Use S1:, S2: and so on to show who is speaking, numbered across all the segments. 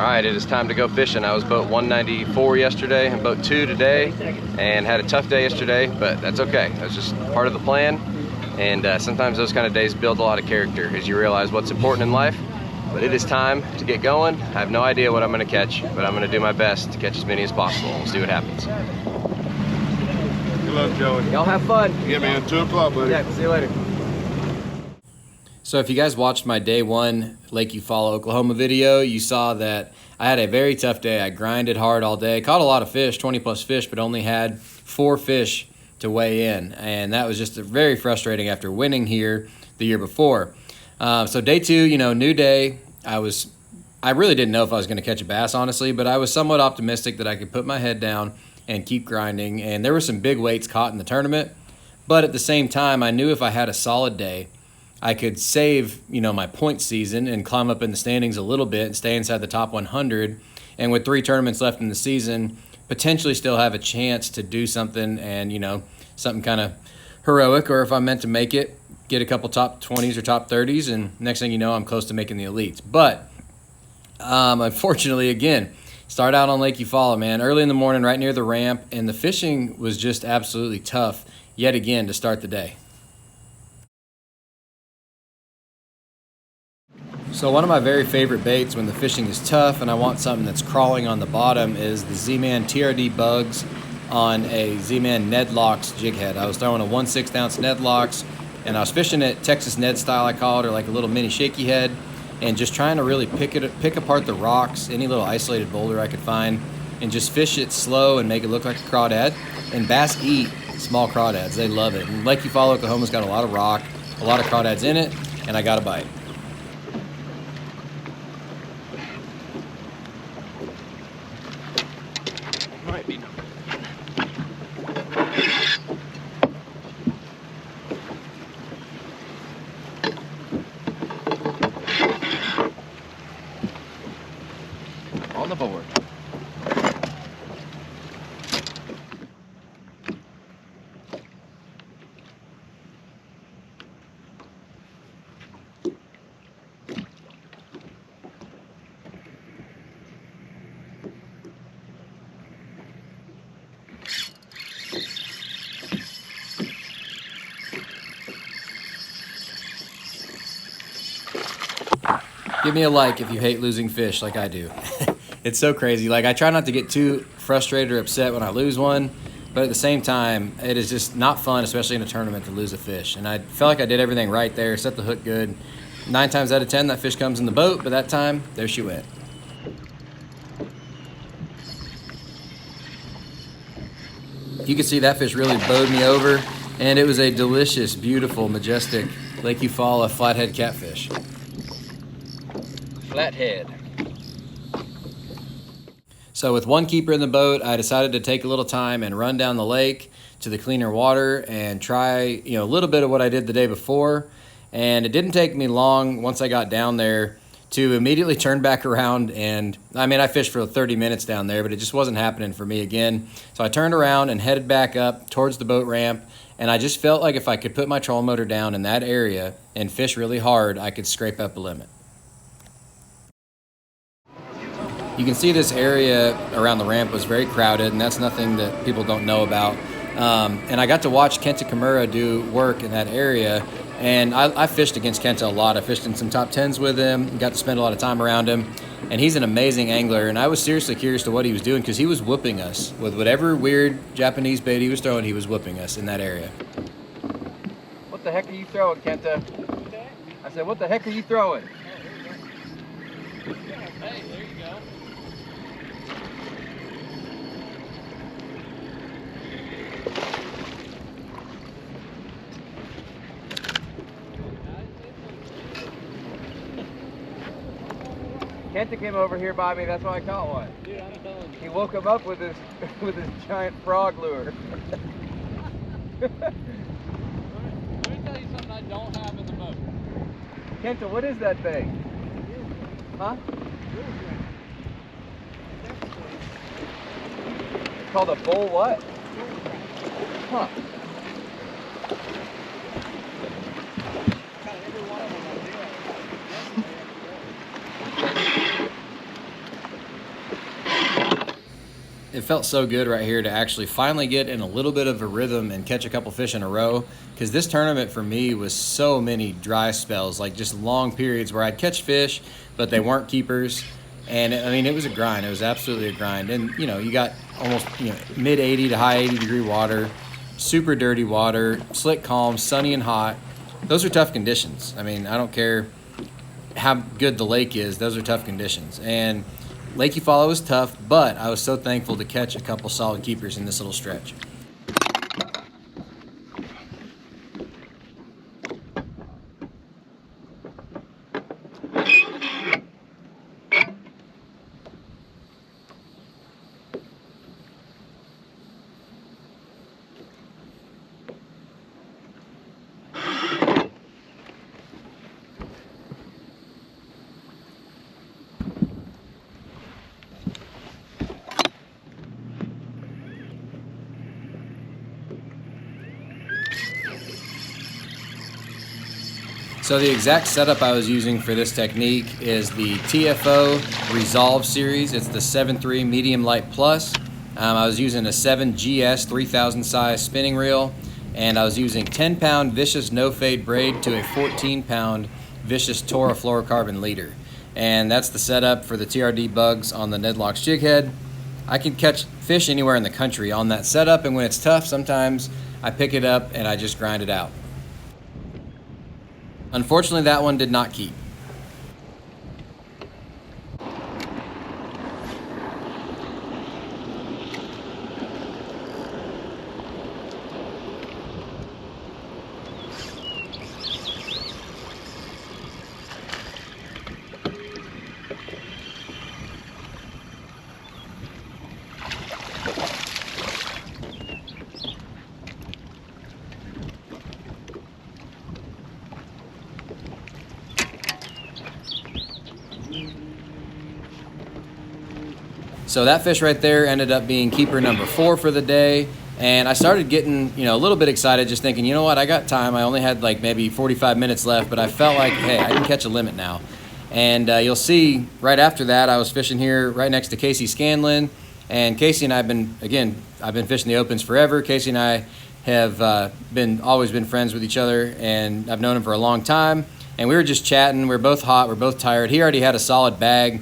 S1: Alright, it is time to go fishing. I was boat 194 yesterday and boat 2 today, and had a tough day yesterday, but that's okay. That's just part of the plan, and sometimes those kind of days build a lot of character as you realize what's important in life. But it is time to get going. I have no idea what I'm going to catch, but I'm going to do my best to catch as many as possible. We'll see what happens.
S2: Good luck, Joey.
S1: Y'all have fun.
S2: Yeah, man. 2 o'clock, buddy.
S1: Yeah, see you later.
S3: So if you guys watched my day 1 Lake Eufaula, Oklahoma video, you saw that I had a very tough day. I grinded hard all day, caught a lot of fish, 20 plus fish, but only had 4 fish to weigh in. And that was just very frustrating after winning here the year before. So day 2, you know, new day. I really didn't know if I was going to catch a bass, honestly, but I was somewhat optimistic that I could put my head down and keep grinding. And there were some big weights caught in the tournament, but at the same time, I knew if I had a solid day, I could save, you know, my point season and climb up in the standings a little bit and stay inside the top 100. And with 3 tournaments left in the season, potentially still have a chance to do something and, you know, something kind of heroic, or if I'm meant to make it, get a couple top 20s or top 30s, and next thing you know, I'm close to making the elites. But unfortunately, again, start out on Lake Eufaula, man, early in the morning, right near the ramp, and the fishing was just absolutely tough yet again to start the day. So one of my very favorite baits when the fishing is tough and I want something that's crawling on the bottom is the Z-Man TRD Bugs on a Z-Man Ned Locks jig head. I was throwing a 1/6 ounce Ned Locks, and I was fishing it Texas Ned style, I call it, or like a little mini shaky head, and just trying to really pick apart the rocks, any little isolated boulder I could find, and just fish it slow and make it look like a crawdad. And bass eat small crawdads. They love it. And Lake Eufaula, Oklahoma's got a lot of rock, a lot of crawdads in it, and I got a bite.
S1: Might be. On the board.
S3: Give me a like if you hate losing fish like I do. It's so crazy. Like, I try not to get too frustrated or upset when I lose one, but at the same time, it is just not fun, especially in a tournament, to lose a fish. And I felt like I did everything right there, set the hook good. 9 times out of 10, that fish comes in the boat, but that time, there she went. You can see that fish really bowed me over, and it was a delicious, beautiful, majestic Lake Eufaula flathead catfish.
S1: Flathead.
S3: So with 1 keeper in the boat, I decided to take a little time and run down the lake to the cleaner water and try, you know, a little bit of what I did the day before. And it didn't take me long once I got down there to immediately turn back around. And I mean, I fished for 30 minutes down there, but it just wasn't happening for me again. So I turned around and headed back up towards the boat ramp. And I just felt like if I could put my trolling motor down in that area and fish really hard, I could scrape up a limit. You can see this area around the ramp was very crowded, and that's nothing that people don't know about. And I got to watch Kenta Kimura do work in that area, and I fished against Kenta a lot. I fished in some top 10s with him, got to spend a lot of time around him, and he's an amazing angler, and I was seriously curious to what he was doing because he was whooping us. With whatever weird Japanese bait he was throwing, he was whooping us in that area.
S1: What the heck are you throwing, Kenta? I said, what the heck are you throwing?
S4: Hey, there you go.
S1: Kenta came over here by me, that's why I caught one.
S4: Dude, I'm telling you.
S1: He woke him up with his giant frog lure.
S4: Let me tell you something I don't have in the boat.
S1: Kenta, what is that thing? Huh? It's called a bull what? Huh.
S3: it felt so good right here to actually finally get in a little bit of a rhythm and catch a couple fish in a row, because this tournament for me was so many dry spells, like just long periods where I'd catch fish, but they weren't keepers. And I mean, it was a grind. It was absolutely a grind. And, you know, you got almost, you know, mid 80 to high 80 degree water, super dirty water, slick calm, sunny and hot. Those are tough conditions. I mean, I don't care how good the lake is. Those are tough conditions. And Lake Eufaula was tough, but I was so thankful to catch a couple solid keepers in this little stretch. So the exact setup I was using for this technique is the TFO Resolve series. It's the 7.3 Medium Light Plus. I was using a 7GS 3000 size spinning reel, and I was using 10-pound Vicious No Fade braid to a 14-pound Vicious Tora fluorocarbon leader. And that's the setup for the TRD bugs on the Nedlocks jig head. I can catch fish anywhere in the country on that setup, and when it's tough, sometimes I pick it up and I just grind it out. Unfortunately, that one did not keep. So that fish right there ended up being keeper number 4 for the day. And I started getting, you know, a little bit excited, just thinking, you know what, I got time. I only had like maybe 45 minutes left, but I felt like, hey, I can catch a limit now. And you'll see right after that, I was fishing here right next to Casey Scanlon. And Casey and I have been, again, I've been fishing the opens forever. Casey and I have always been friends with each other, and I've known him for a long time. And we were just chatting. We were both hot. We were both tired. He already had a solid bag,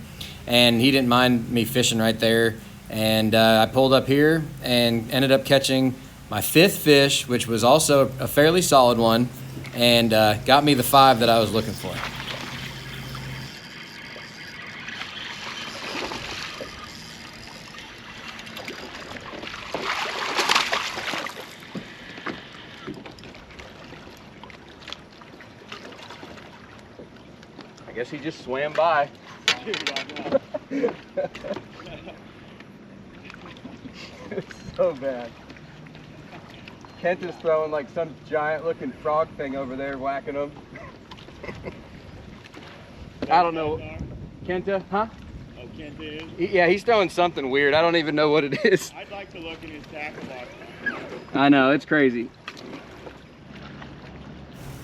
S3: and he didn't mind me fishing right there. And I pulled up here and ended up catching my 5th fish, which was also a fairly solid one, and got me the 5 that I was looking for.
S1: I guess he just swam by. It's so bad. Kent is throwing like some giant looking frog thing over there, whacking him. I don't know. Kenta, huh?
S2: Oh, Kenta is?
S1: Yeah, he's throwing something weird. I don't even know what it is.
S2: I'd like to look in his tackle box.
S1: I know, it's crazy.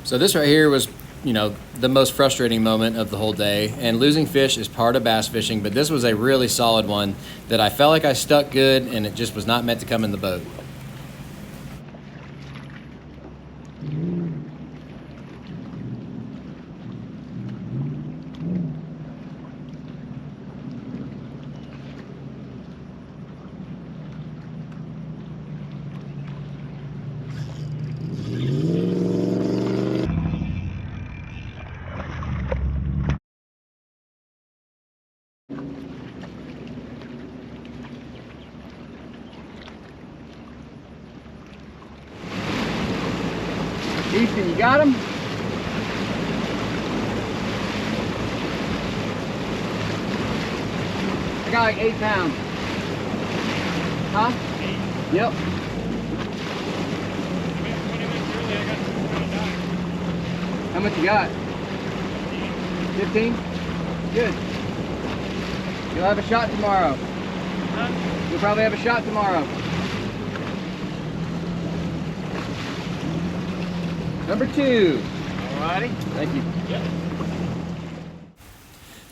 S3: So this right here was, you know, the most frustrating moment of the whole day, and losing fish is part of bass fishing, but this was a really solid one that I felt like I stuck good, and it just was not meant to come in the boat.
S1: Easton, you got him? I got like 8 pounds. Huh? 8. Yep.
S2: 20 minutes early, I got some dive.
S1: How much you got? 15? Good. You'll have a shot tomorrow.
S2: Huh?
S1: You'll probably have a shot tomorrow. Number 2.
S2: Alrighty.
S1: Thank you.
S2: Yep.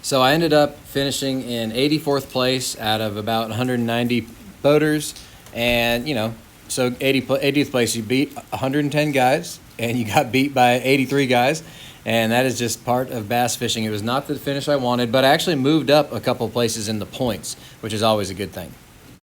S3: So I ended up finishing in 84th place out of about 190 boaters, and you know, so 80th place, you beat 110 guys, and you got beat by 83 guys, and that is just part of bass fishing. It was not the finish I wanted, but I actually moved up a couple places in the points, which is always a good thing.